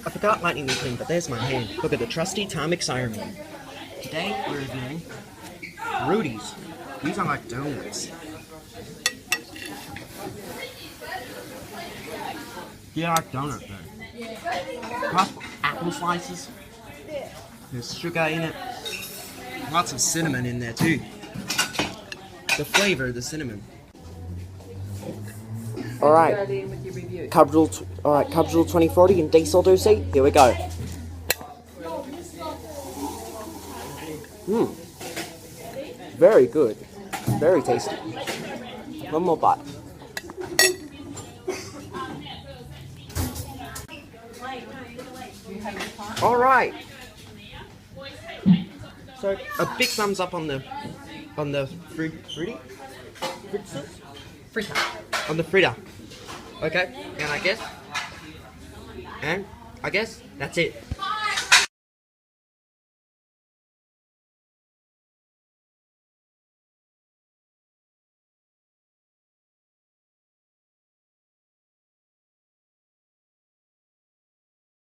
I forgot lightning clean, but there's my hand. Look at the trusty Timex Iron Man. Today we're reviewing Fruittils. These are like donuts. Yeah, like donuts though. Plus apple slices. There's sugar in it. Lots of cinnamon in there too. The flavor of the cinnamon. Alright, Cub Rule 2040 in diesel doozy. Here we go. Very good. Very tasty. One more bite. Alright. So a big thumbs up on the on the fritter. Okay, and I guess that's it.